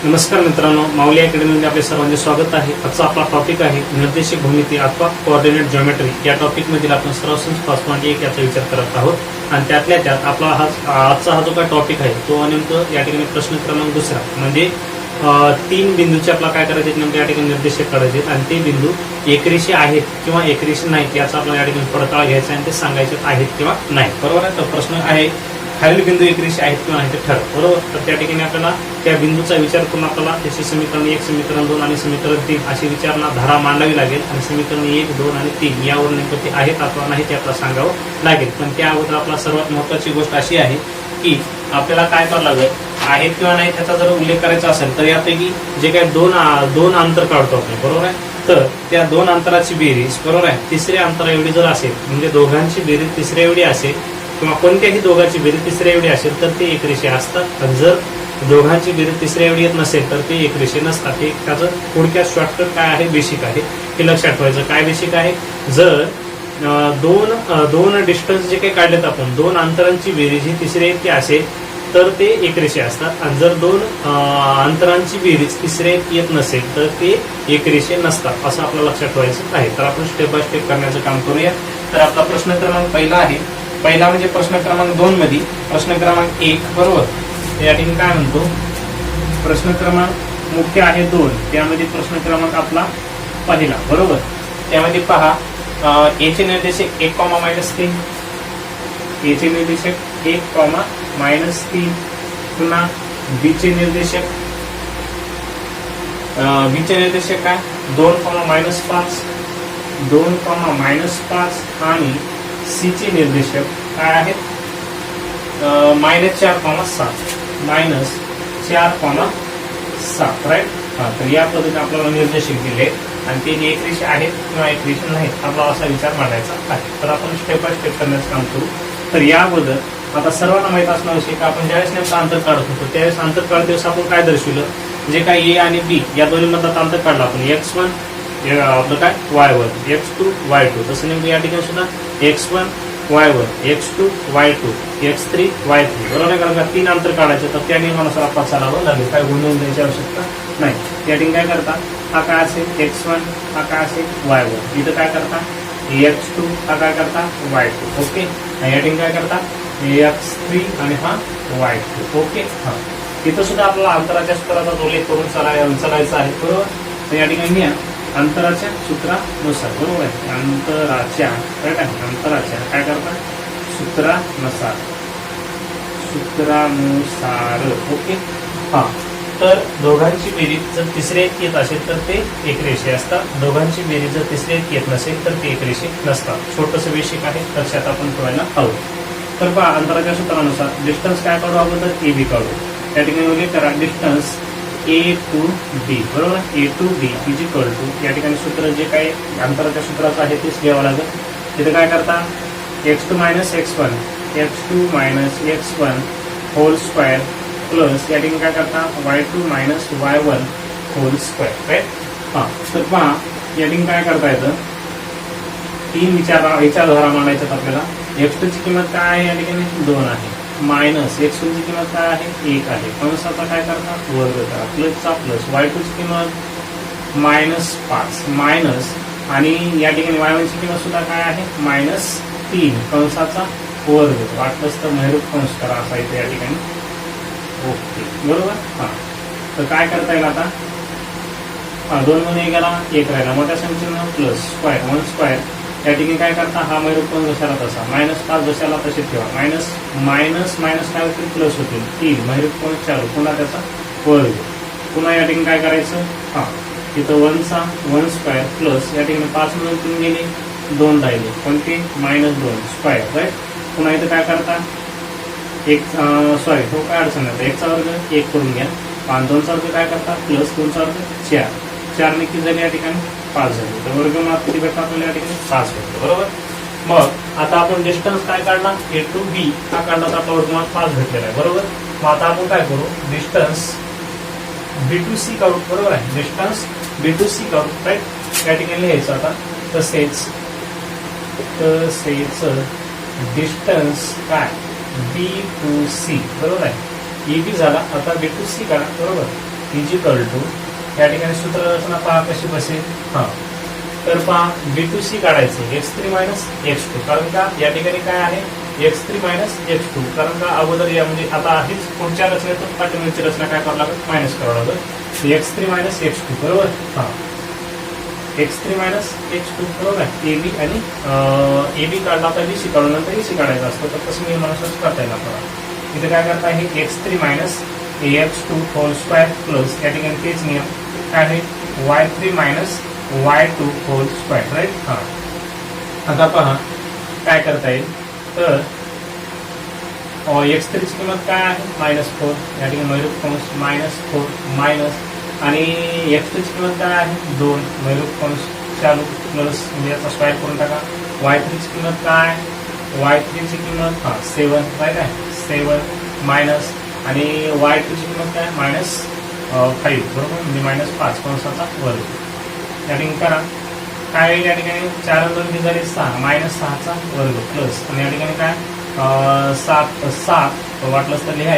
नमस्कार मित्रांनो, माऊली अकॅडमीमध्ये आपले सर्वांचे स्वागत आहे। आजचा आपला टॉपिक आहे निर्देशिक भूमिती अथवा कोऑर्डिनेट जिओमेट्री। या टॉपिक मधील आपण सर्वसंच 5.1 याचा विचार करत आहोत आणि त्यातल्या त्यात आपला आजचा हा जो काय टॉपिक आहे तो नेमकं या ठिकाणी प्रश्न क्रमांक दुसरा म्हणजे 3 बिंदूचे आपला काय करायचे नेमकं या ठिकाणी निर्देशक काढायचे आणि ते बिंदू एकरेषी आहेत किंवा एकरेषी नाहीत याचा आपल्याला या ठिकाणी पडताळा घ्यायचा आणि ते सांगायचे आहेत किंवा नाही। बरोबर आहे। तर प्रश्न आहे खालील बिंदू एकरेषी आहेत किंवा नाही ते ठरव। बरोबर। तर त्या ठिकाणी आपल्याला त्या बिंदूचा विचार करून आपल्याला त्याची समीकरण 1, समीकरण 2 आणि समीकरण 3 अशी विचारणा धारा मांडावी लागेल आणि समीकरण 1, 2 आणि 3 यावर नेमकं ते आहेत अथवा नाही ते आपल्याला सांगावं लागेल। पण त्या अगोदर आपला सर्वात महत्त्वाची गोष्ट अशी आहे की आपल्याला काय करावं लागेल, आहेत किंवा नाही त्याचा जर उल्लेख करायचा असेल तर यापैकी जे काही दोन अंतर काढतो आपण, बरोबर आहे, तर त्या 2 अंतराची बेरीज, बरोबर आहे, तिसऱ्या अंतरा एवढी जर असेल म्हणजे दोघांची बेरीज तिसऱ्या एवढी असेल किंवा कोणत्याही दोघांची बेरीज तिसऱ्या एवढी असेल तर ते एकरेषी असतात आणि जर दोघांची बेरीज तिसऱ्या एवढी येत नसेल तर ते एकरेषी नसतात। हे त्याचं थोडक्यात शॉर्टकट काय आहे, बेसिक आहे, हे लक्षात ठेवायचं। काय बेसिक आहे, जर दोन डिस्टन्स जे काही काढलेत आपण, 2 अंतरांची बेरीज ही तिसऱ्या इतकी असेल तर ते एकरेषी असतात आणि जर 2 अंतरांची बेरीज तिसऱ्या येत नसेल तर ते एकरेषी नसतात, असं आपल्याला लक्षात ठेवायचं आहे। तर आपण स्टेप बाय स्टेप करण्याचं काम करूया। तर आपला प्रश्न क्रमांक पहिला म्हणजे प्रश्न क्रमांक 2 मध्ये प्रश्न क्रमांक 1, बरोबर, या ठिकाणी काय म्हणतो, प्रश्न क्रमांक मुख्य आहे 2, त्यामध्ये प्रश्न क्रमांक आपला पहिला, बरोबर, त्यामध्ये पहा ए चे निर्देशक 1,-3, ए चे निर्देशक 1,-3, पुन्हा बी चे निर्देशक काय 2,-5, 2,-5 आणि सी चे निर्देशक काय आहेत -4,7, राईट। तर या पद्धतीने आपल्याला निर्देशक दिले आणि ते एकरेषी आहेत किंवा एकरेषी नाहीत आपला असा विचार मांडायचा आहे। तर आपण स्टेप बाय स्टेप करण्याचं काम करू। तर या अगोदर आता सर्वांना माहित असणार विषय का आपण ज्यावेळेस नेमकं अंतर काढत होतो त्यावेळेस अंतर काढत दिवस आपण काय दर्शविलं, जे काय ए आणि बी या दोन्ही मधलं अंतर काढलं आपण, x1 आपलं काय y1, x2 y2, तसं नेमकं या ठिकाणी सुद्धा x1 y1, x2 y2, x3 y3, बरोबर आहे। कारण का 3 अंतर काढायचं तर त्या नियमानुसार आपल्याला चालावं लागेल, काय गोंधळ द्यायची आवश्यकता नाही। त्या ठिकाणी काय करता, हा काय असेल x1, हा काय असेल y1, इथं काय करता x2, हा काय करता y2, ओके। या ठिकाणी काय करता x3 आणि हा y2, ओके। हा इथं सुद्धा आपल्याला अंतराच्या सूत्राचा उल्लेख करून चालायचा आहे, बरोबर। तर या ठिकाणी अंतराच्या सूत्रानुसार, बरोबर आहे, अंतराच्या काय करता सूत्रानुसार, ओके। हा तर दोघांची बेरीज जर तिसऱ्या येत असेल तर ते एकरेषी असतात, दोघांची बेरीज जर तिसऱ्या येत नसेल तर ते एकरेषी नसतात। छोटंसं बेसिक आहे, लक्षात आपण ठेवायला हवं। तर पहा अंतराच्या सूत्रानुसार डिस्टन्स काय काढू अगोदर, ए बी काढू। त्या ठिकाणी उल्लेख करा डिस्टन्स A to B, बरोबर, A to B is equal to, या ठिकाणी सूत्र जे काही अंतराच्या सूत्राचं आहे तेच लिहावं लागेल। तिथे काय करता x2 - x1, x2 - x1 hole square plus या ठिकाणी काय करता y2 - y1 hole square, right. हा तर पहा या ठिकाणी काय करता येतं, 3 विचारधारा मांडायच्यात आपल्याला। x2 ची किंमत काय आहे, या ठिकाणी 2 आहे, मायनस x1 ची किंमत काय आहे 1 आहे, कंसाचा काय करता वर्ग करा, प्लसचा प्लस, y2 ची किंमत -5 मायनस आणि या ठिकाणी y1 ची किंमत सुद्धा काय आहे -3 कंसाचा वर्ग, वाटलंच तर महिरूप कंस करा असा इथे या ठिकाणी, ओके, बरोबर। हा तर काय करता येईल आता, 2 मध्ये गेला 1 राहिला, मोठ्या संख्येनं प्लस स्क्वेअर 1 स्क्वेअर, या ठिकाणी काय करता हा महिरूप कंस जशाला तसा, -5 जशाला तसे ठेवा, मायनस काय होतील प्लस होतील 3, महिरूप कंस चालू, पुन्हा त्याचा वर्ग, पुन्हा या ठिकाणी काय करायचं, हा तिथं 1 स्क्वेअर प्लस या ठिकाणी 5 मधून 3 गेले 2 राहिले, कोणते -2 स्क्वेअर, राईट। पुन्हा इथं काय करता सॉरी हो काय अडचण नाही, 1 चा वर्ग 1 करून घ्या, 2 चा वर्ग काय करता प्लस 2 चा वर्ग 4 नक्की झाले, या ठिकाणी 5 झाले, तर वर्गमुळात किती भेटतात आपल्याला या ठिकाणी 5 भेटतो, बरोबर। मग आता आपण डिस्टन्स काय काढला, ए टू बी हा काढला तर आपला वर्गमुळात 5 भेटलेला आहे, बरोबर। मग आता आपण काय करू, डिस्टन्स बी टू सी काढू, बरोबर आहे, डिस्टन्स बी टू सी काढू, राईट। या ठिकाणी लिहायचं आता, तसेच तसेच डिस्टन्स काय बी टू सी, बरोबर आहे. AB झाला, आता बी टू सी काढा, बरोबर. इजिकल टू या ठिकाणी सूत्र रचना पहा कशी बसेल. हा, तर पहा बी टू सी काढायचं x3 मायनस x2, कारण का या ठिकाणी काय आहे x3 मायनस x2, कारण का अगोदर या म्हणजे आता हेच पुढच्या रचनेतून पाठीमागची रचना काय करावं लागेल, मायनस करावं लागेल. x3 मायनस x2, बरोबर. हा, x3 मायनस x2, बरोबर आहे. AB आणि AB काढला तर BC काढून नंतर EC काढायचं असतं, तर तसं मी मला करता येईल आपल्याला. इथे काय करता आहे x3 minus x2 hole square plus या ठिकाणी तेच नियम काय आहे y3 minus y2 hole square, right. हा, आता पहा काय करता येईल, तर x3 ची किंमत काय आहे -4, या ठिकाणी मैरूप कंस -4 मायनस आणि x2 ची किंमत काय आहे 2 मैरूप कंस चालू प्लस म्हणजे याचा स्क्वायर करून टाका. y3 ची किंमत काय, y3 ची किंमत 7, राईट आहे, 7 मायनस आणि y2 ची किंमत काय -5, बरोबर, म्हणजे -5 कंसाचा वर्ग. या ठिकाणी करा काय या ठिकाणी 4 आणि 2 झाले 6, -6चा वर्ग प्लस आणि या ठिकाणी काय 7 वाटलंच तर लिहा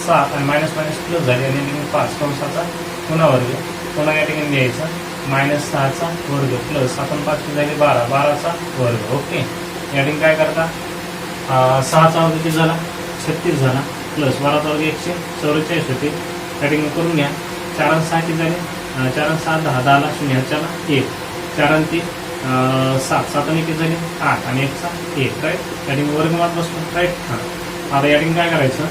7 आणि मायनस प्लस झाले आणि या ठिकाणी 5 कंसाचा पुन्हा वर्ग, पुन्हा या ठिकाणी लिहायचं -6चा वर्ग प्लस आपण 5 झाले 12चा वर्ग. ओके, या ठिकाणी काय करता 6चा वर्ग किती झाला 36 झाला प्लस 12चा वर्ग 144 होते. या ठिकाणी करून घ्या. 4 आणि 6 किती झाले 4 आणि 6 10, 10ला 0 च्याला 1, 4 आणि 3 7, 7 आणि किती झाले 8 आणि 1चा 1, राईट. या ठिकाणी वर्गमात बसतो, राईट. हां, आता या ठिकाणी काय करायचं,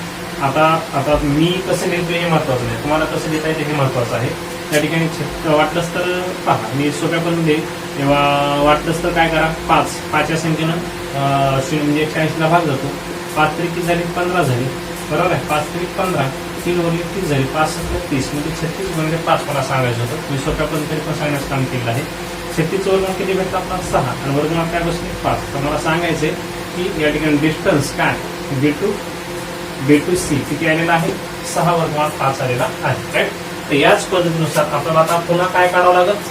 आता मी कसं लिहितो हे महत्वाचं नाही, तुम्हाला कसं लिहिता येते हे महत्वाचं आहे. त्या ठिकाणी वाटलंच तर पहा मी सोप्या करून देईल, तेव्हा वाटलंच तर काय करा 5 या संख्येनं 0 म्हणजे 180ला भाग जातो. 5 3 किती झाली 15 झाली, बरोबर आहे. 5 3 15, 3 वरली 30 झाली, 5 7 30 म्हणजे 36 म्हणजे 5 मला सांगायचं होतं. मी सोप्या पद्धतीने पण सांगण्याचं काम केलं आहे. 36 वर्ग किती भेटतं आपला 6 आणि वर्गमात काय बसले 5. तर मला सांगायचंय की या ठिकाणी डिस्टन्स काय बी टू सी किती आलेला आहे 6 वर्गमात 5 आलेला आहे, राईट. तर याच पद्धतीनुसार आपल्याला आता पुन्हा काय काढावं लागत,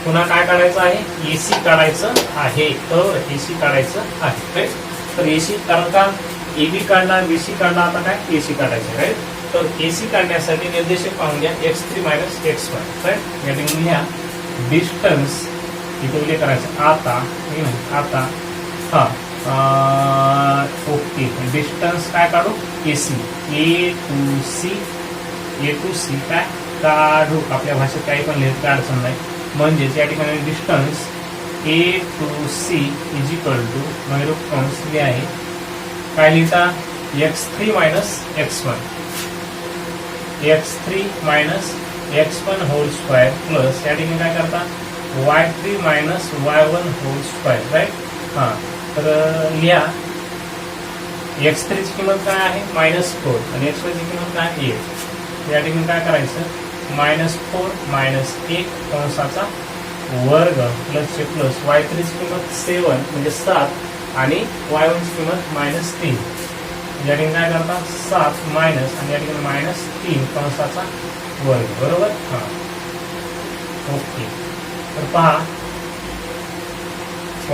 पुन्हा काय काढायचं आहे एसी काढायचं आहे, तर एसी काढायचं आहे, राईट. तर एसी कारण का एबी काढला बीसी काढला, आता काय एसी काढायचं, राईट. तर एसी काढण्यासाठी निर्देशक पाहून घ्या x3 मायनस x1, राईट. या ठिकाणी घ्या डिस्टन्स इथे उल्लेख करायचा आता ओके. डिस्टन्स काय काढू एसी ए टू सी काय काढू, आपल्या भाषेत काही पण लिहित काय अडचण नाही. म्हणजेच या ठिकाणी distance A to C is equal to मैरूप कंस आहे काय लिहिता x3 minus x1, x3 minus x1 whole square plus या ठिकाणी काय करता y3 minus y1 hole square, right. हां, तर लिहा x3 ची किंमत काय आहे -4 आणि x1 ची किंमत काय 1. या ठिकाणी काय करायचं -4 मायनस 1 कंसाचा वर्ग प्लस प्लस y3 ची किंमत 7 म्हणजे 7 आणि y1 ची किंमत -3. या ठिकाणी काय करता 7 मायनस आणि या ठिकाणी -3 कंसाचा वर्ग, बरोबर. हां, ओके. तर पहा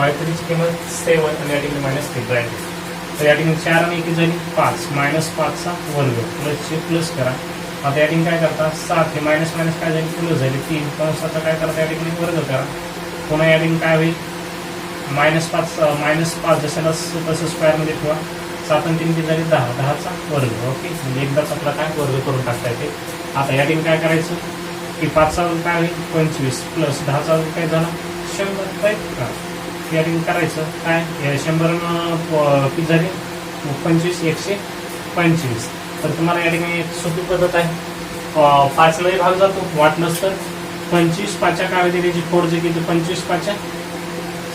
y3 ची किंमत 7 आणि या ठिकाणी -3, राईट. तर या ठिकाणी 4 आणि 1 झाली 5 -5चा वर्ग प्लस करा. आता या ठिकाणी काय करता 7 हे मायनस काय झाली प्लस झाली 3 कंसाचा काय करता या ठिकाणी वर्ग करा. पुन्हा या ठिकाणी काय होईल -5 जशाला तसं स्क्वेअर मध्ये ठेवा. 7 आणि 3 झाली 10, 10चा वर्ग. ओके, म्हणजे एकदाच आपला काय वर्ग करून टाकता येते. आता या ठिकाणी काय करायचं की 5चा वर्ग काय होईल 25 प्लस 10चा वर्ग काय झाला 100, राईट. या ठिकाणी करायचं काय 100 किती झाले 25 125. तर तुम्हाला या ठिकाणी एक सोपी पद्धत आहे 5 मध्ये भाग जातो वाटलंच तर 25 5च्या काय होते त्याची फोड जे किती 25 5च्या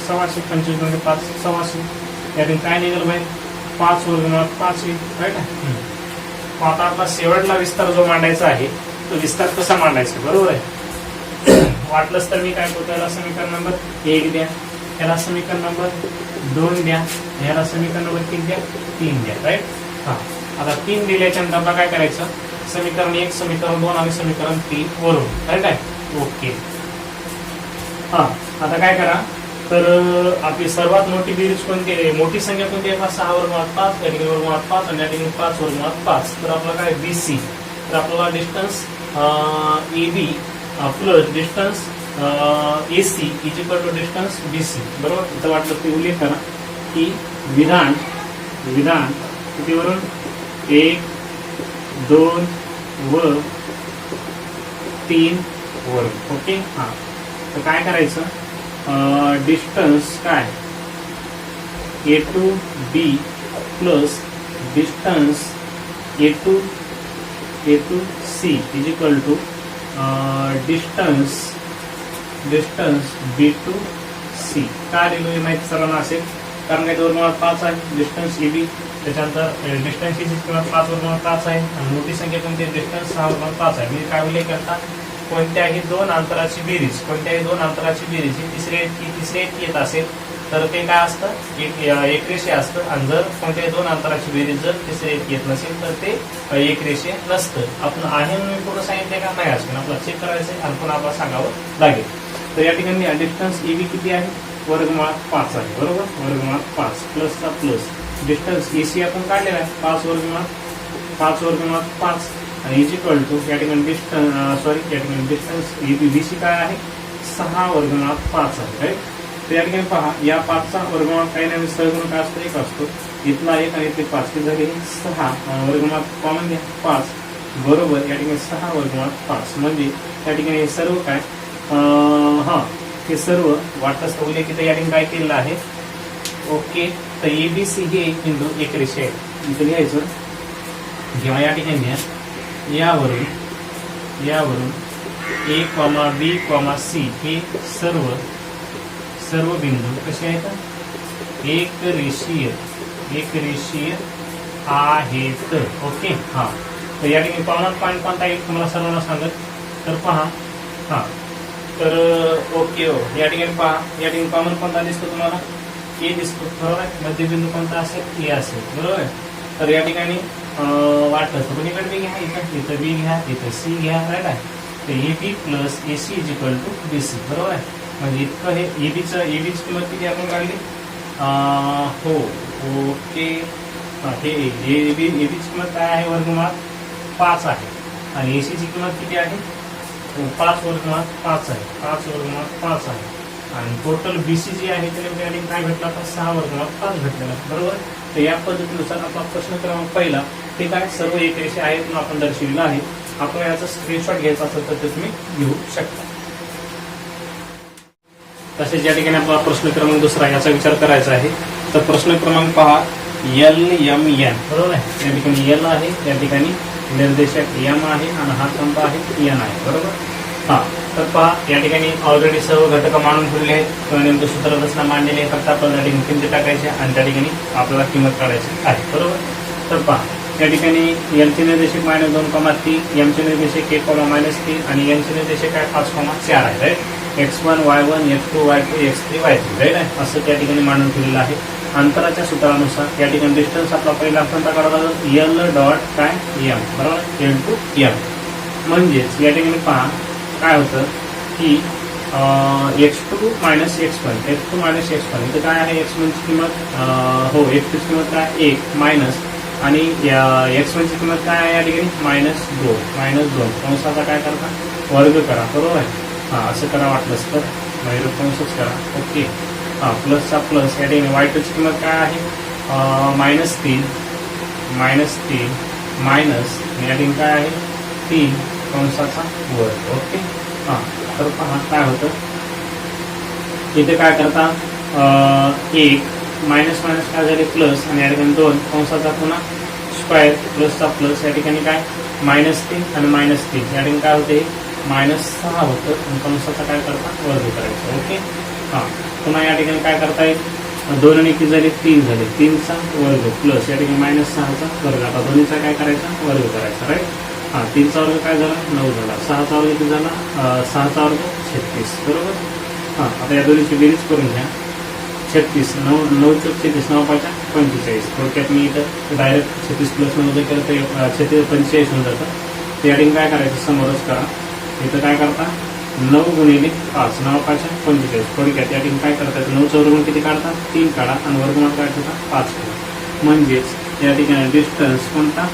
600, 25 म्हणजे 5 600. या ठिकाणी काय निघालं माहिती 5 वर्ग 5 येईल, राईट. आता आपला शेवटला विस्तार जो मांडायचा आहे तो विस्तार कसा मांडायचा, बरोबर आहे. वाटलंच तर मी काय करतो याला समीकरण नंबर 1 द्या, याला समीकरण नंबर 2 द्या, याला समीकरण नंबर 3 द्या, 3 द्या, राईट. हा, आता 3 दिल्याच्या नंतर आपल्याला काय करायचं समीकरण 1 समीकरण 2 आणि समीकरण 3 वरून, राईट आहे. ओके. हा, आता काय करा तर आपली सर्वात मोठी बेरीज कोणती आहे, मोठी संख्या कोणती आहे? 6 वर्गमुळात 5, या ठिकाणी वर्गमुळात 5 आणि या ठिकाणी 5 वर्गमुळात 5. तर आपला काय BC, तर आपल्याला distance AB plus distance AC is equal to distance BC. बरोबर. इथं वाटलं ते उल्लेख करा की विधान कितीवरून 1, 2 व 3 वर्ग. ओके. हा, तर काय करायचं, डिस्टन्स काय A to B plus distance A to C is equal to distance B to C. काय लिहिलं माहिती सर्वांना असेल, कारण काय वर्गमुळात 5 आहे डिस्टन्स AB, त्याच्यानंतर डिस्टन्स ची किंमत 5 वर्गमुळात 5 आहे आणि मोठी संख्या कोणती, डिस्टन्स 6 वर्गमुळात 5 आहे. म्हणजे काय उल्लेख करता, कोणत्याही दोन अंतराची बेरीज ही तिसऱ्या इतकी येत असेल तर ते काय असतं, एकरेषीय असतं. आणि जर कोणत्याही दोन अंतराची बेरीज जर तिसऱ्या इतकी येत नसेल तर ते एकरेषीय नसतं. आपण आहे म्हणून पूर्ण सांगितले का नाही असं आपल्याला चेक करायचं आणि पुन्हा आपल्याला सांगावं लागेल. तर या ठिकाणी डिस्टन्स AB किती आहे, वर्गमुळात 5 आहे. बरोबर. वर्गमुळात 5 प्लसचा प्लस डिस्टन्स AC आपण काढलेला आहे 5 वर्गमुळात 5 आणि इज इक्वल टू या ठिकाणी डिस्टन्स BC काय आहे, 6 वर्गमुळात 5 आहे. राईट. तर या ठिकाणी पहा, या 5चा वर्गमुळात काही नाही, सहगुणक असतो 1 असतो. इथला 1 आणि इथे 5 ते झाले 6 वर्गमुळात कॉमन घ्या 5. बरोबर. या ठिकाणी 6 वर्गमुळात 5 म्हणजे या ठिकाणी हे सर्व काय, हे सर्व वाटत उल्लेखित या ठिकाणी काय केलेलं आहे. ओके. तर ABC हे एक बिंदू एकरेषीय आहे. इथे लिहायचं जेव्हा या ठिकाणी घ्या, यावरून A, B, C हे सर्व बिंदू कसे आहेत, एकरेषीय आहेत. ओके. हा, तर या ठिकाणी पावनात पॉईंट कोणता आहे तुम्हाला सर्वांना सांगत. तर पहा, हा, तर ओके. या ठिकाणी पहा, या ठिकाणी कॉमन कोणता दिसतो तुम्हाला, A दिसतो. बरोबर आहे. मध्यबिंदू कोणता असेल, A असेल. बरोबर आहे. तर या ठिकाणी वाटलं तर कोणीकडे बी घ्या, इथं B घ्या, इथं C घ्या. राईट आहे. तर AB plus AC is equal to BC. बरोबर आहे. म्हणजे इतकं हे EBची किंमत किती आपण काढली, हो. ओके. हे EBची किंमत काय आहे, वर्गमुळात 5 आहे आणि AC ची किंमत किती आहे, 5 वर्गमुळात 5 आहे. 5 वर्गमुळात 5 आहे आणि टोटल BC जी आहे त्याला काय भेटला तर 6 वर्गमुळात 5 भेटलेला. बरोबर. तर या पद्धतीनुसार आपला प्रश्न क्रमांक पहिला ते काय सर्व एकरेषीय आहेत म्हणून आपण दर्शविलं आहे. आपण याचा स्क्रीनशॉट घ्यायचा असेल तर ते तुम्ही घेऊ शकता. तसेच या ठिकाणी आपला प्रश्न क्रमांक दुसरा याचा विचार करायचा आहे. तर प्रश्न क्रमांक पहा, LMN. बरोबर आहे. या ठिकाणी L आहे, या ठिकाणी निर्देशक M आहे आणि हा कोणता आहे, N आहे. बरोबर. हा, तर पहा या ठिकाणी ऑलरेडी सर्व घटक मांडून ठेवले आहेत, नेमकं सूत्ररचना मांडलेली आहे. फक्त आपल्याला त्या ठिकाणी किमती टाकायच्या आणि त्या ठिकाणी आपल्याला किंमत काढायची आहे. बरोबर. तर पहा या ठिकाणी L चे निर्देशक -2,3, M चे निर्देशक 1,-3 आणि N चे निर्देशक काय 5,4 आहे. Right. X1, Y1, X2, Y2, X3, Y3. Right आहे. असं त्या ठिकाणी मांडून ठेवलेलं आहे. अंतराच्या सूत्रानुसार या ठिकाणी डिस्टन्स आपला पहिला कोणता काढावा लागेल, L डॉट काय M. बरोबर. L to M. म्हणजेच या ठिकाणी पहा काय होतं की X2 - X1 इथं काय आहे, X1 ची किंमत X2 ची किंमत काय 1 मायनस आणि X1 ची किंमत काय आहे या ठिकाणी -2 कंसाचा काय करता वर्ग करा. बरोबर आहे. हा, असं करा वाटलंच तर कंसच करा. ओके. हा, प्लसचा प्लस या ठिकाणी Y2 ची किंमत काय आहे -3 मायनस या ठिकाणी काय आहे 3 कंसाचा वर्ग. ओके. हा, तर पहा काय होतं इथे काय करता 1 मायनस काय झाले प्लस आणि या ठिकाणी 2 कंसाचा पुन्हा स्क्वायर प्लसचा प्लस या ठिकाणी काय -3 आणि -3 या ठिकाणी काय होते -6 होतं आणि कंसाचा काय करता वर्ग करायचा. ओके. हा, पुन्हा या ठिकाणी काय करता येईल 2 आणि 1 झाले 3 झाले 3चा वर्ग प्लस या ठिकाणी -6चा वर्ग. आता दोन्हीचा काय करायचा वर्ग करायचा. राईट. हा, 3चा वर्ग काय झाला 9 झाला. 6चा वर्ग किती झाला 6चा वर्ग 36. बरोबर. हा, आता या दोन्हीची बेरीज करून घ्या. 36 9 चौक 36 9 5 45. थोडक्यात मी इथं डायरेक्ट 36 प्लस 9 जर केलं तर 45 होऊन जातं. तर या ठिकाणी काय करायचं समोरच करा. इथं काय करता 9 गुणिले 5, 9 5 45. थोडक्यात या ठिकाणी काय करतात, 9चं वर्गमूळ किती काढतात, 3 काढा आणि वर्गमूळ काय ठेवता, 5 काढा. म्हणजेच या ठिकाणी डिस्टन्स कोणता,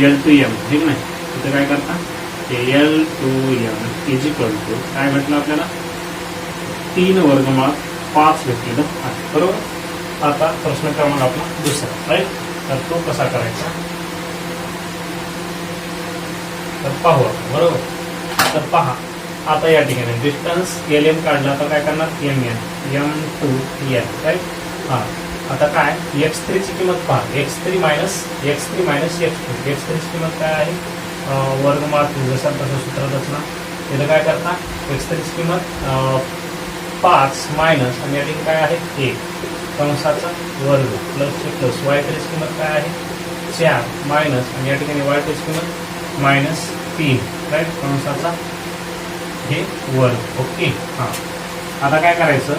L to M, ठीक नाही. इथं काय करता, L to M is equal to काय भेटलं आपल्याला, 3 वर्गमूळ 5 भेटलेलं आहे. बरोबर. आता प्रश्न क्रमांक आपला दुसरा, राईट. तर तो कसा करायचा तर पाहू आपण. बरोबर. तर पहा आता या ठिकाणी डिस्टन्स LM काढला तर काय करणार, M to N, राईट. हा आता काय x3 ची किंमत पहा, x3 मायनस x2, x3 ची किंमत काय आहे, वर्गमूळ जसं तसं सूत्रातच ना. इथं काय करता, x3 ची किंमत 5 मायनस आणि या ठिकाणी काय आहे 1 कंसाचा वर्ग प्लस प्लस. y3 ची किंमत काय आहे 4 मायनस आणि या ठिकाणी y3 ची किंमत मायनस 3, राईट, कंसाचा हे वर्ग. ओके. हा आता काय करायचं,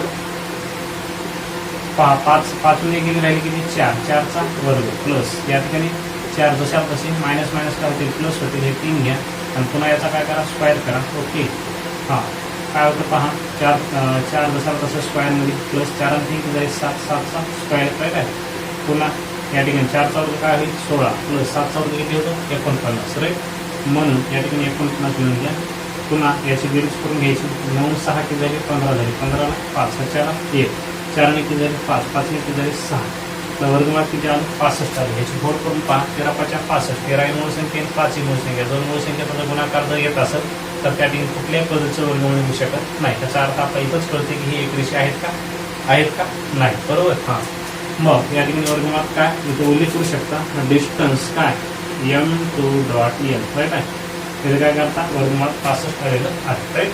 5 ने गेली राहिली किती 4, 4चा वर्ग प्लस या ठिकाणी 4 जशा तसे मायनस मायनस काय होतील प्लस होतील, हे 3 घ्या आणि पुन्हा याचा काय करा, स्क्वायर करा. ओके. हा काय होतं पहा, 4 जसा तसं स्क्वायरमध्ये प्लस 4 आणि 3 जाईल 7, 7चा स्क्वायर काय आहे. पुन्हा या ठिकाणी 4चा वर्ग काय होईल 16 प्लस 7चा वर्ग किती होतो 49, राईट. म्हणून या ठिकाणी 49 लिहून घ्या. पुन्हा याची बेरीज करून घ्यायची, 9 6 किती झाली 15 झाली, 15 ला 5 4 1, 4 ने किती झाली 5, 5 ने किती झाली 6. तर वर्गमूळ किती आलं 65 आलं. याची फोड करून पहा, 13 5 65, 13 ही मूळ संख्या आणि 5 ही मूळ संख्या, दोन मूळ संख्येचा गुणाकार जर येत असेल तर त्या ठिकाणी कुठल्याही पद्धतीचं वर्गमूळ येऊ शकत नाही. त्याचा अर्थ आपला इथंच कळते की ही एक रेषा आहेत का नाही. बरोबर. हा मग या ठिकाणी वर्गमूळात काय इथे उल्लेख करू शकता, डिस्टन्स काय M2 डॉट N, राईट आहे. त्याचं काय करता, वर्गमूळ 65 आलेलं आहे, राईट.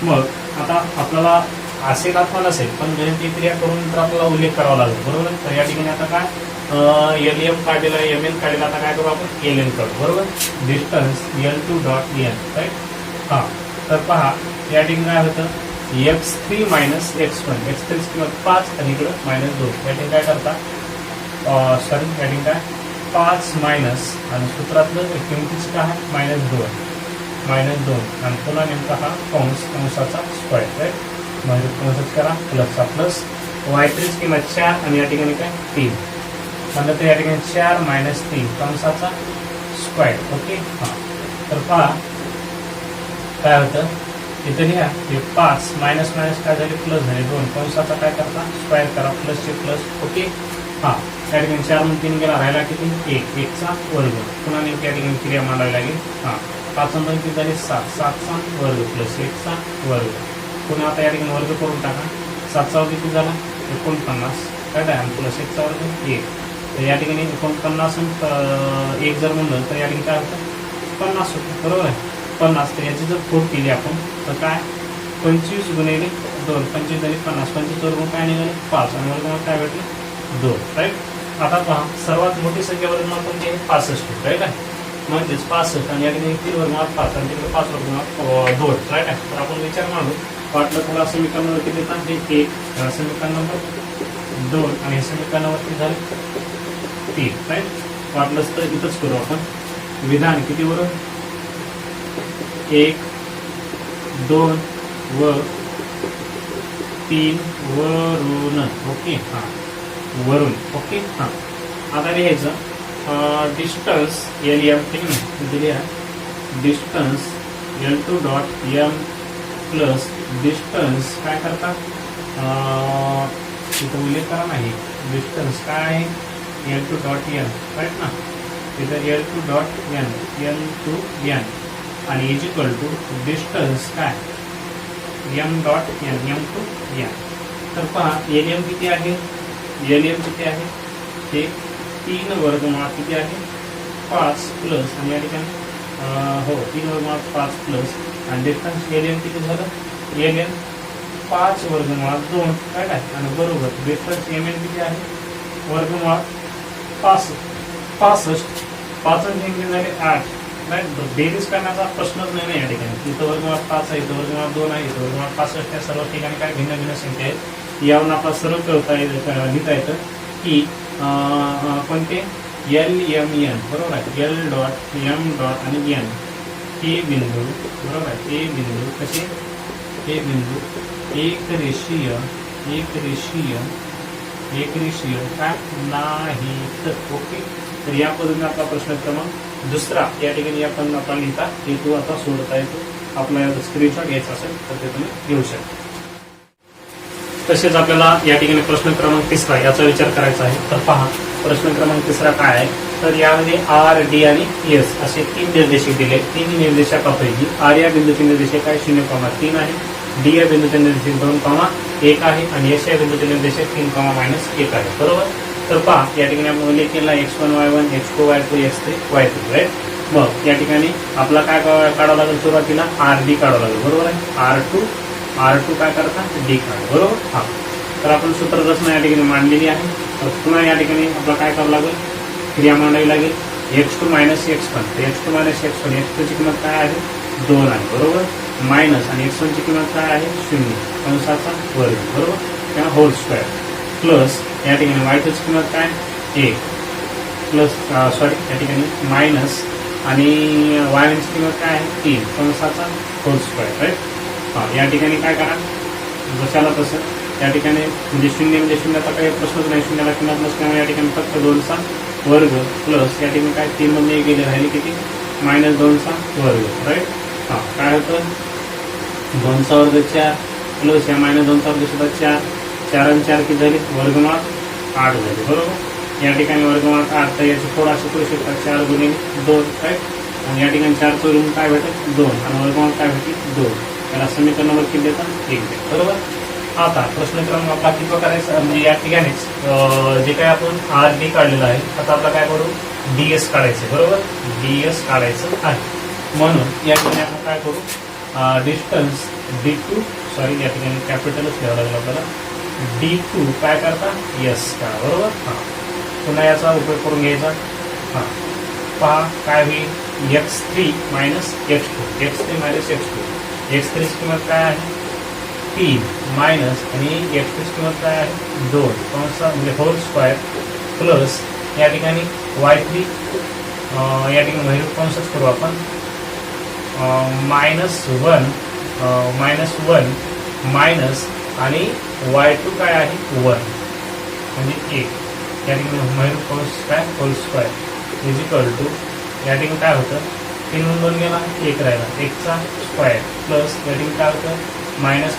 मग आता आपल्याला असेल अथवा नसेल पण गणितीय क्रिया करून तर आपल्याला उल्लेख करावा लागेल. बरोबर. तर या ठिकाणी आता काय LM काढलेला आहे, MN काढलेला, आता काय करू आपण LN काढू. बरोबर. Distance L2 dot N, right. हा तर पहा या ठिकाणी काय होतं, x3 मायनस x1, x3 ची किंमत 5 आणि इकडं मायनस 2. या ठिकाणी काय करता, सॉरी या ठिकाणी काय 5 मायनस आणि सूत्रातलं किमतीचं काय आहे -2 आणि पुन्हा नेमका हा कंसाचा स्क्वायर, राईट. म्हणजे कंसाच करा प्लसचा प्लस, y3 ची किंमत 4 आणि या ठिकाणी काय 3 म्हणजे तर या ठिकाणी 4 मायनस 3 कंसाचा स्क्वायर. ओके. हा तर पहा काय होतं, इथे लिहा हे 5 मायनस मायनस काय झाले प्लस झाले 2, कंसाचा काय करता स्क्वायर करा प्लसचे प्लस. ओके. हा या ठिकाणी 4 म्हणून 3 गेला, राहिला किती 1, 1चा वर्ग. पुन्हा नेमकी या ठिकाणी क्रिया मांडावी लागेल. हा 5 आणि 2 किती झाले 7, 7चा वर्ग प्लस 1चा वर्ग. पुन्हा आता या ठिकाणी वर्ग करून टाका, 7चा वर्ग किती झाला 49, काय आहे आणि प्लस 1चा वर्ग 1. तर या ठिकाणी 49 1 जर म्हणलं तर या ठिकाणी काय होतं 50 होतं. बरोबर आहे. 50. तर याची जर फोड केली आपण तर काय 25 गुणिले 2, 25 झाली 50, 25 वर्ग काय निघाले 5 आणि वर्ग काय भेटले 2, राईट. आता पहा सर्वात मोठी संख्या वर्गमूळ कोणती आहे 65, राईट आहे. म्हणजेच 65 आणि या ठिकाणी 3 वर्गमूळ 5 आणि तिकडे 5 वर्गमूळ 2, राईट आहे. तर आपण विचार मांडू, वाटलं तुला समीकरण नंबर किती देतात, हे 1, समीकरण नंबर 2 आणि हे समीकरण नंबर किती झाले 3, राईट. वाटलंच तर इथंच करू आपण विधान किती वरून 1 2 व 3 वरून. ओके. हा वरून. ओके. हा आता लिहायचं डिस्टन्स LM, ठीक आहे, दिली आहे distance L2 dot M plus distance काय करतात इथं उल्लेख करा नाही, डिस्टन्स काय आहे L2 डॉट N, राईट ना. इथं L2 dot N, L2 N आणि इज इक्वल टू डिस्टन्स काय M dot N, M to N. तर पहा LM किती आहे, LM किती आहे ते 3 वर्गमूळ किती आहे 5 प्लस आणि या ठिकाणी हो 3 वर्गमूळ 5 प्लस आणि डिस्टन्स LM किती झालं, LM 5 वर्गमूळ 2, काय आहे आणि बरोबर डिस्टन्स MN किती आहे वर्गमूळ 65, 5 आणि 3 झाले 8, राईट. बेरीज करण्याचा प्रश्नच नाही या ठिकाणी. इथं वर्गमूळ 5 आहे, इथं वर्गमूळ 2 आहे, इथं वर्गमूळ 65. त्या सर्व ठिकाणी काय भिन्न भिन्न संख्या आहेत. यावरून आपला सरळ कळता लिहिता येतं की कोणते LMN, बरोबर आहे. L डॉट M डॉट आणि N हे बिंदू, बरोबर आहे. हे बिंदू कसे हे बिंदू एक रेषीय काय नाहीत. ओके. तर या पद्धतीने आपला प्रश्न क्रमांक दुसरा या ठिकाणी आपण आपला लिहिता हेतू आता सोडता येतो. आपल्याला स्क्रीनशॉट घ्यायचा असेल तर ते तुम्ही घेऊ शकता. तसेच आपल्याला या ठिकाणी प्रश्न क्रमांक तिसरा याचा विचार करायचा आहे. तर पहा प्रश्न क्रमांक तिसरा काय आहे. तर यामध्ये आर, डी आणि एस असे 3 निर्देशक दिले. 3 निर्देशकापैकी आर या बिंदूचे निर्देशक आहे 0,3 आहे, डी या बिंदूचे निर्देशक 2,1 आहे आणि एस या बिंदूचे निर्देशक 3,-1 आहे. बरोबर. तर पहा या ठिकाणी आपण उल्लेख केला x1 y1 x2 y2 x3 y3 right. मग या ठिकाणी आपला काय काढावं लागेल सुरुवातीला आर डी काढावं लागेल. बरोबर आहे. R2 काय करतात डी काढा. बरोबर. हा तर आपण सूत्ररचना या ठिकाणी मांडलेली आहे. तर पुन्हा या ठिकाणी आपल्याला काय करावं लागेल क्रिया मांडावी लागेल. x2 - x1 तर x2 - x1 x2 ची किंमत काय आहे 2 आहे. बरोबर. मायनस आणि x1 ची किंमत काय आहे 0 कंसाचा वर्ग. बरोबर. किंवा होल स्क्वेअर प्लस या ठिकाणी y2 ची किंमत काय 1 प्लस या ठिकाणी मायनस आणि y1 ची किंमत काय आहे 3 कंसाचा होल स्क्वेअर राईट. हा या ठिकाणी काय करा जशाला तसं या ठिकाणी म्हणजे 0 म्हणजे 0चा काही प्रश्नच नाही. 0ला किंमत नसल्यामुळे या ठिकाणी फक्त 2चा वर्ग प्लस या ठिकाणी काय 3 मध्ये 1 गेले राहिले किती -2चा वर्ग राईट. हा काय होतं 2चा वर्ग 4 प्लस या -2चा वर्ग सुद्धा 4 4 आणि 4 किती झाले वर्गमुळात 8 झाले. बरोबर. या ठिकाणी वर्गमुळात 8 तर याची थोडा असं करू शकतात 4 गुणिले 2 राईट. आणि या ठिकाणी 4 चोरून काय भेटेल 2 आणि वर्गमुळात काय भेटेल 2. त्याला समीकरण नंबर किती देतात 1. बरोबर. आता प्रश्न क्रमांक आपला किती करायचा म्हणजे या ठिकाणीच जे काय आपण आर डी काढलेलं आहे आता आपला काय करू डीएस काढायचं. बरोबर. डीएस काढायचं आहे. म्हणून या ठिकाणी आपण काय करू डिस्टन्स D2 या ठिकाणी कॅपिटलच घ्यावं लागलं आपल्याला. D2 काय करता यस का. बरोबर. हा पुन्हा याचा उपयोग करून घ्यायचा. हा पहा काय होईल x3 - x2 x3 ची किंमत काय आहे 3 मायनस आणि x2 ची किंमत काय आहे 2 कंसा म्हणजे होल स्क्वेअर प्लस या ठिकाणी y3 या ठिकाणी महिरूप कंसच करू आपण -1 मायनस आणि y2 काय आहे 1 म्हणजे 1 या ठिकाणी महिरूप कंस काय whole square is equal to या ठिकाणी काय होतं 3 म्हणून 2 गेला 1 राहिला 1चा स्क्वेअर प्लस या ठिकाणी काय होतं मायनस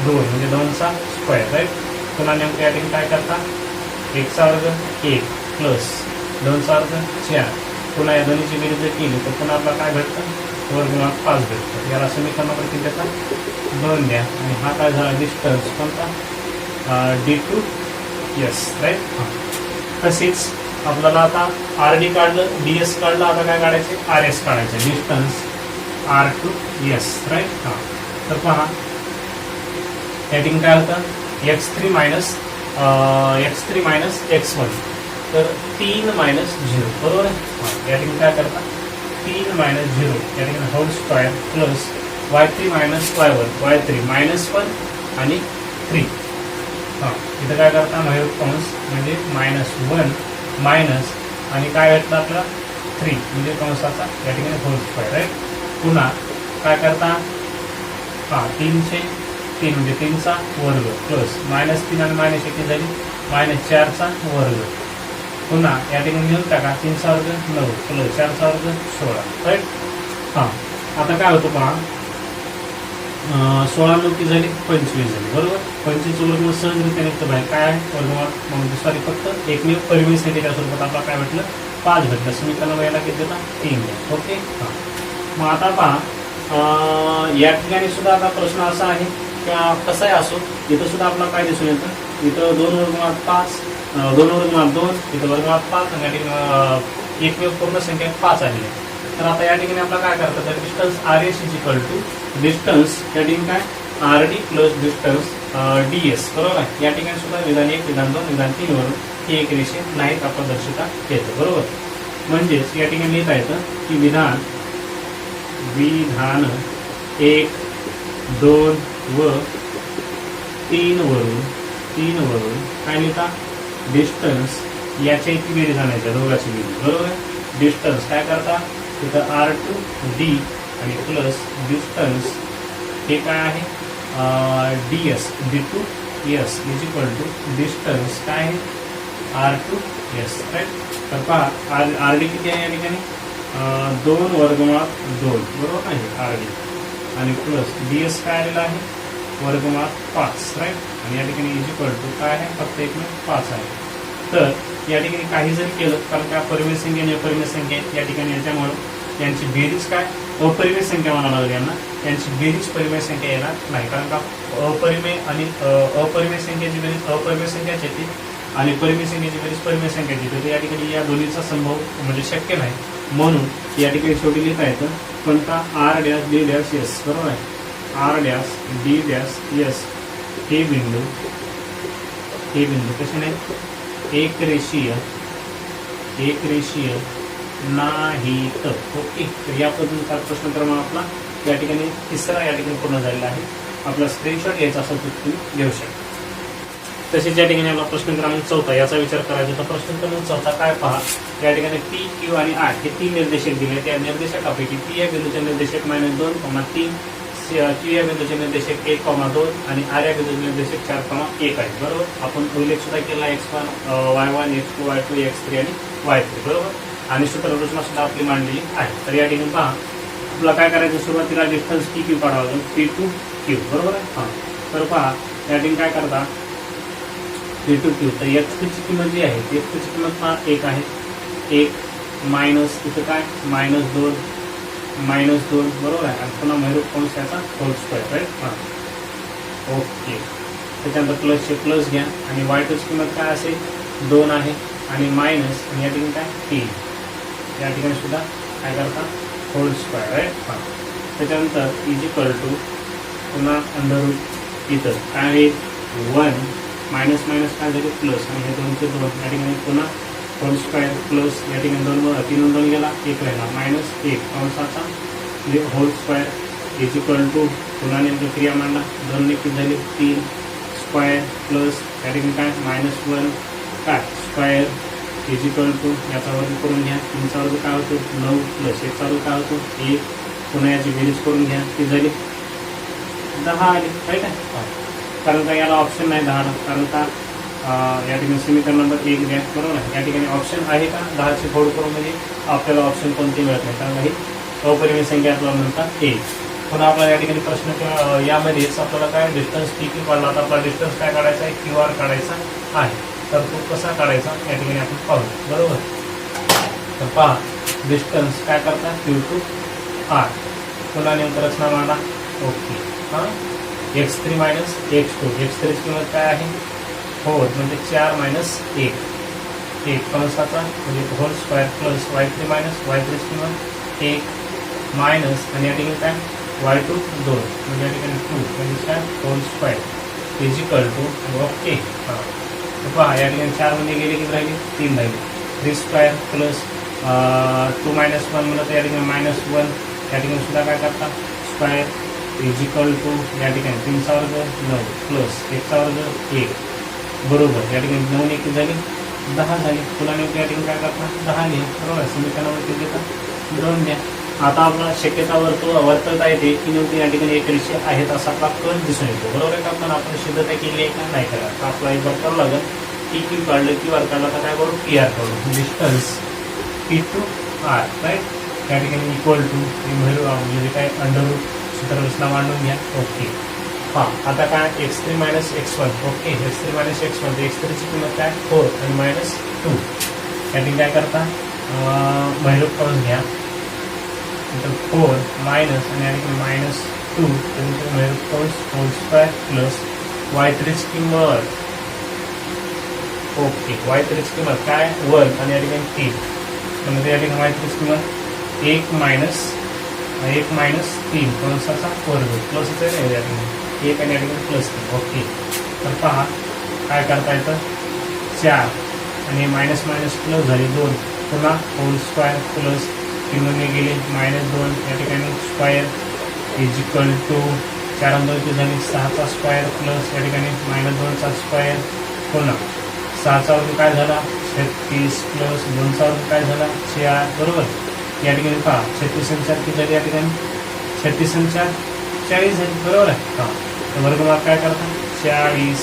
2 म्हणजे 2चा स्क्वेअर राईट. पुन्हा नेमकं या ठिकाणी काय करता 1चा वर्ग 1 प्लस 2चा वर्ग 4 पुन्हा या दोन्हीची बेरीज जर केली तर पुन्हा आपला काय भेटतं वर्गमुळात 5 भेटतं. याला समीकरणावर किती देतात 2 द्या आणि हा काय झाला डिस्टन्स कोणता D2 यस राईट. तसेच आपल्याला आता आर डी काढलं डीएस काढलं आता काय काढायचे आर एस काढायचे डिस्टन्स R2 यस राईट. हा तर पहा या ठिकाणी काय होतं x3 मायनस x1 तर 3 - 0 बरोबर आहे. या ठिकाणी काय करता 3 - 0 या ठिकाणी hole square plus y3 - y1 y3 -1 आणि 3. हा इथं काय करता महिरूप कंस म्हणजे -1 मायनस आणि काय भेटतं आपल्याला 3 म्हणजे कंसाचा या ठिकाणी होल स्क्वेअर राईट. पुन्हा काय करता हा 3 म्हणजे 3चा वर्ग प्लस -3 आणि -1 झाली -4चा वर्ग. पुन्हा या ठिकाणी घेऊन टाका 3चा वर्ग 9 प्लस 4चा वर्ग 16 राईट. हा आता काय होतं पहा 16 नक्की झाली 25 झाली. बरोबर. 25 वर्ग सहजरित्या निघतं बाहेर काय आहे वर्गमुळात म्हणजे सॉरी फक्त एकमेव परिमित संख्येच्या स्वरूपात आपला काय भेटलं 5 भेटलं. समीकरण याला किती देतात 3. ओके. हा मग आता पहा या ठिकाणी सुद्धा आता प्रश्न असा आहे किंवा कसाही असो इथं सुद्धा आपला काय दिसून येतं इथं 2 वर्गमुळात 5 2 वर्गमुळात 2 इथं वर्गमुळात 5 आणि या ठिकाणी एकमेव पूर्ण संख्या 5 आली आहे. तर आता या ठिकाणी आपला काय करतात तर distance R S is equal to distance या ठिकाणी काय R D plus distance D S. बरोबर आहे. या ठिकाणी सुद्धा विधान 1 विधान 2 विधान 3 वरून ही एक रेषे नाहीत आपण दर्शवता येतं. बरोबर. म्हणजेच या ठिकाणी लिहिता येतं की विधान 1 2 व 3 वरून काय लिहिता डिस्टन्स याच्या इतकी बेरीज आणायच्या दोघांची बेरीज. बरोबर आहे. डिस्टन्स काय करता तिथं R2 D आणि प्लस डिस्टन्स हे काय आहे ds d2s is equal to distance काय आहे r2s राईट. तर पहा rd किती आहे या ठिकाणी 2 वर्गमुळात 2 बरोबर आहे rd आणि प्लस ds काय आलेला आहे वर्गमुळात 5 राईट. आणि या ठिकाणी इज इक्वल टू काय आहे फक्त 1/5 आहे. तर या ठिकाणी काही जरी केलं कारण का परिमेय संख्या आणि अपरिमेय संख्या या ठिकाणी याच्यामुळे यांची बेरीज काय अपरिमेय संख्या म्हणावं लागेल यांना. यांची बेरीज परिमेय संख्या येणार नाही कारण का अपरिमेय आणि अपरिमेय संख्येची बेरीज अपरिमेय संख्याची येते आणि परिमेय संख्येची बेरीज परिमेय संख्याची येते. तर या ठिकाणी या दोन्हीचा संभव म्हणजे शक्य नाही. म्हणून या ठिकाणी शेवटी लिहिता येतं कोणता r dash d dash s बरोबर आहे. r dash d dash s हे बिंदू कसे नाही एक रेषीय नाही तर ओके. तर या पद्धतीचा प्रश्न क्रमांक आपला या ठिकाणी तिसरा या ठिकाणी पूर्ण झालेला आहे. आपला स्क्रीनशॉट घ्यायचा असेल तर तुम्ही घेऊ शकता. तसेच या ठिकाणी आपला प्रश्न क्रमांक 4 याचा विचार करायचा. तर प्रश्न क्रमांक 4 काय पहा या ठिकाणी P, Q आणि R हे 3 निर्देशक दिले. त्या निर्देशकापैकी P या बिंदूचे निर्देशक -2,3 Q या बिंदूचे निर्देशक 1,2 आणि R या बिंदूचे निर्देशक 4,1 आहे बरोबर. आपण उल्लेख सुद्धा केला x1 y1 x2 y2 x3 आणि y3 बरोबर. आणि सूत्ररचना सुद्धा आपली मांडलेली आहे. तर या ठिकाणी पहा आपला काय करायचं सुरुवातीला डिस्टन्स PQ काढावा लागेल P2Q बरोबर आहे. हां तर पहा या ठिकाणी काय करता P2Q तर x2 ची किंमत जी आहे x2 ची किंमत पहा 1 आहे. 1 मायनस इथं काय -2 बरोबर आहे. आणि पुन्हा मैरूप कंस याचा होल स्क्वेअर राईट. हां ओके. त्याच्यानंतर प्लसचे प्लस घ्या आणि y2 ची किंमत काय असेल 2 आहे आणि मायनस आणि या ठिकाणी काय 3 या ठिकाणी सुद्धा काय करता होल स्क्वेअर राईट. हां त्याच्यानंतर इज इक्वल टू पुन्हा अंडररूट इथं काय होईल 1 मायनस काय झाले प्लस आणि हे 2 चे 2 या ठिकाणी पुन्हा होल स्क्वेअर प्लस या ठिकाणी 3 2 गेला 1 राहिला -1 कंसाचा whole square is equal to पुन्हा नेमकं क्रिया मांडला 2 ने किती झाली 3 स्क्वेअर प्लस या ठिकाणी काय -1 काय स्क्वेअर इज इक्वल टू याचा वर्ग करून घ्या 3 चा वर्ग काय होतो 9 प्लस 1 चा वर्ग काय होतो 1 पुन्हा याची बेरीज करून घ्या किती झाली 10 आली राईट आहे. कारण का याला ऑप्शन नाही 10 कारण का या ठिकाणी समीकरण नंबर 1 द्या बरोबर आहे. या ठिकाणी ऑप्शन आहे का 10 चे फोड करून म्हणजे आपल्याला ऑप्शन कोणते मिळत नाही कारण ही अपरिमेय संख्या आपल्याला म्हणतात 1. पुन्हा आपल्याला या ठिकाणी प्रश्न यामध्येच आपल्याला काय डिस्टन्स PQ काढला तर आपला डिस्टन्स काय काढायचा आहे QR काढायचा आहे. तर तो कसा काढायचा या ठिकाणी आपण पाहू बरोबर. तर पहा डिस्टन्स काय करता Q to R पुन्हा नेमकं रचना मांडा ओके. हां x3 मायनस x2 x3 ची किंमत काय आहे 4 म्हणजे 4 - 1 कंसाचा म्हणजे hole square plus y3 minus y3 ची किंमत 1 मायनस आणि या ठिकाणी काय y2 2 म्हणजे या ठिकाणी 2 म्हणजे काय whole square is equal to okay. हां तर पहा या ठिकाणी 4 मध्ये गेले की राहिले 3 राहिले 3 स्क्वेअर प्लस 2 - 1 म्हणलं तर या ठिकाणी -1 या ठिकाणी सुद्धा काय करता स्क्वेअर इज इक्वल टू या ठिकाणी 3 चा वर्ग 9 प्लस 1 चा वर्ग 1 बरोबर. या ठिकाणी 9 1 झाली 10 झाली. पुन्हा नेमकं या ठिकाणी काय करता 10 घ्या बरोबर. समीकरणावरती देतात 2 द्या. आता आपला शक्यता वर्तवता येते की नेमकं या ठिकाणी एक रेषे आहेत असा आपला कल दिसून येतो बरोबर आहे का. आपण सिद्धता केली आहे का नाही करा तर आपला एक करावं लागेल PQ काढलं QR काढला तर काय करू PR काढू distance P to R right. या ठिकाणी इक्वल टू म्हणजे काय अंडररूट सूत्ररचना मांडून घ्या ओके. हां आता काय x3 minus x1 okay. x3 minus x1 x3 ची किंमत काय 4 आणि -2 या ठिकाणी काय करता मैरूप कंस घ्या नंतर 4 मायनस आणि या ठिकाणी -2 त्यानंतर मैरूप कंस होल स्क्वेअर प्लस y3 ची किंमत ओके. y3 ची किंमत काय 1 आणि या ठिकाणी 3 म्हणजे या ठिकाणी y3 ची किंमत 1 मायनस 3 कंसाचा वर्ग प्लस आहे या ठिकाणी 1 आणि या ठिकाणी +3 ओके. तर पहा काय करता येतं 4 आणि मायनस प्लस झाली 2 पुन्हा होल स्क्वेअर प्लस 3 मध्ये गेले -2 या ठिकाणी स्क्वेअर इज इक्वल टू 4 2 झाली 6 चा स्क्वेअर प्लस या ठिकाणी -2 चा स्क्वेअर पुन्हा 6 चा वर्ग काय झाला 36 प्लस 2 चा वर्ग काय झाला 4 बरोबर. या ठिकाणी पहा 36 किती झाली या ठिकाणी 36 40 झाली, बरोबर आहे. हा, वर्गमुळात काय करतात 40.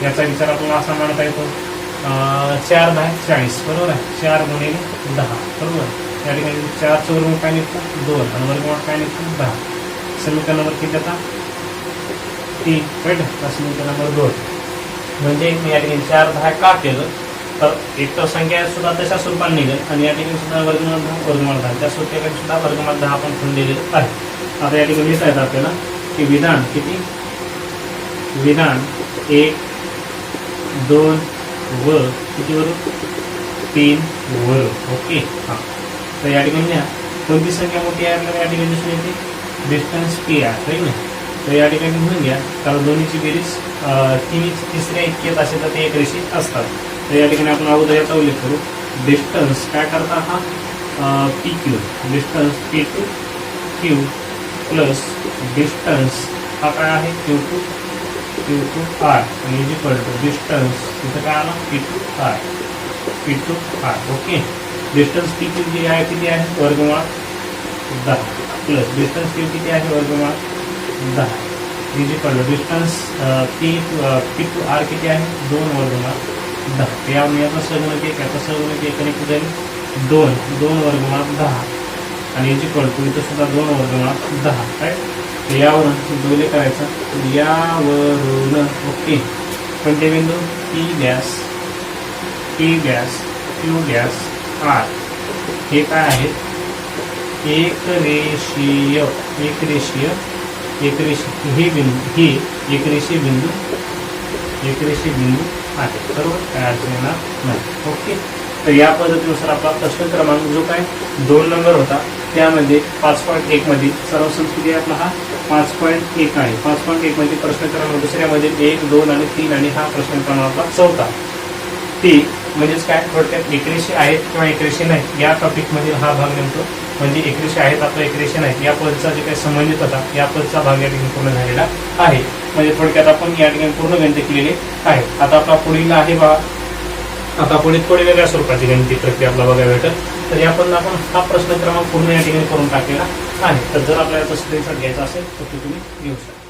याचा विचार आपल्याला असा मांडता येतो 4 10 40, बरोबर आहे. 4 गुणिले 10, बरोबर. या ठिकाणी 4चं वर्गमूळ काय निघतं 2 आणि वर्गमूळ काय निघतं 10. समीकरण नंबर किती आता 3, राईट. समीकरण नंबर 2 म्हणजे मी या ठिकाणी 4 10 का केलं तर एक तर संख्या सुद्धा तशा स्वरूपाने निघेल आणि या ठिकाणी सुद्धा वर्गमूळ 10 वर्गमूळ 10 त्या सूत्राकडे सुद्धा वर्गमूळ 10 आपण ठेवून दिलेलं आहे. आता या ठिकाणी लिहिता येतं आपल्याला की विधान किती, विधान 1 2 व किती वरून 3 वरून. ओके. हां, तर या ठिकाणी लिहा कोणती संख्या मोठी आहे आपल्याला या ठिकाणी दिसून येते डिस्टन्स पी आहे, राईट ना. तर या ठिकाणी म्हणून घ्या कारण दोन्हीची बेरीज तिसऱ्या इतकेच असेल तर ते एक रेषी असतात. तर या ठिकाणी आपण अगोदर याचा उल्लेख करू. डिस्टन्स काय करता हा P Q, distance P to Q plus distance हा काय आहे क्यू टू आर आणि इक्वल टू डिस्टन्स इथं काय आला P to R. Okay. Distance P Q जी आहे किती आहे वर्गमुळात 10 प्लस डिस्टन्स क्यू किती आहे वर्गमुळात 10 is equal to distance P to R किती आहे 2 वर्गमुळात 10. याचा सहगुणक 1 याचा सहगुणक 1 आणि कुठे 2 वर्गमुळात 10 आणि इज इक्वल टू इथं सुद्धा 2 वर्गमुळात 10, राईट. तर यावरून दोन्ही करायचं यावरून. ओके. कोणते बिंदू P dash Q dash R हे काय आहे एक रेषीय हे बिंदू हे एकरेषीय बिंदू आहे, बरोबर. काय अडचण येणार नाही. ओके. तर या पद्धतीनुसार आपला प्रश्न क्रमांक जो काय 2 नंबर होता त्यामध्ये 5.1 मध्ये सर्व संस्कृती आपला हा 5.1 आहे. 5.1 मध्ये प्रश्न क्रमांक दुसऱ्यामध्ये 1 2 आणि 3 आणि हा प्रश्न क्रमांक आपला 4था. ती म्हणजेच काय थोडक्यात एकरेषी आहेत किंवा एकरेषी नाही या टॉपिक मधील हा भाग नेमतो. म्हणजे एकरेषी आहेत आपला एकरेषी नाही या पदचा जे काही संबंधित होता या पदचा भाग या ठिकाणी पूर्ण झालेला आहे. म्हणजे थोडक्यात आपण या ठिकाणी पूर्ण गणित केलेले आहे. आता आपला पुढील आहे बघा, आता पुढे थोडी वेगळ्या स्वरूपाची गणिती प्रक्रिया आपल्याला बघायला भेटेल. तर यापर्यंत आपण हा प्रश्न क्रमांक पूर्ण या ठिकाणी करून टाकलेला आहे. तर जर आपल्याला स्क्रीनशॉट घ्यायचा असेल तर तुम्ही घेऊ शकता.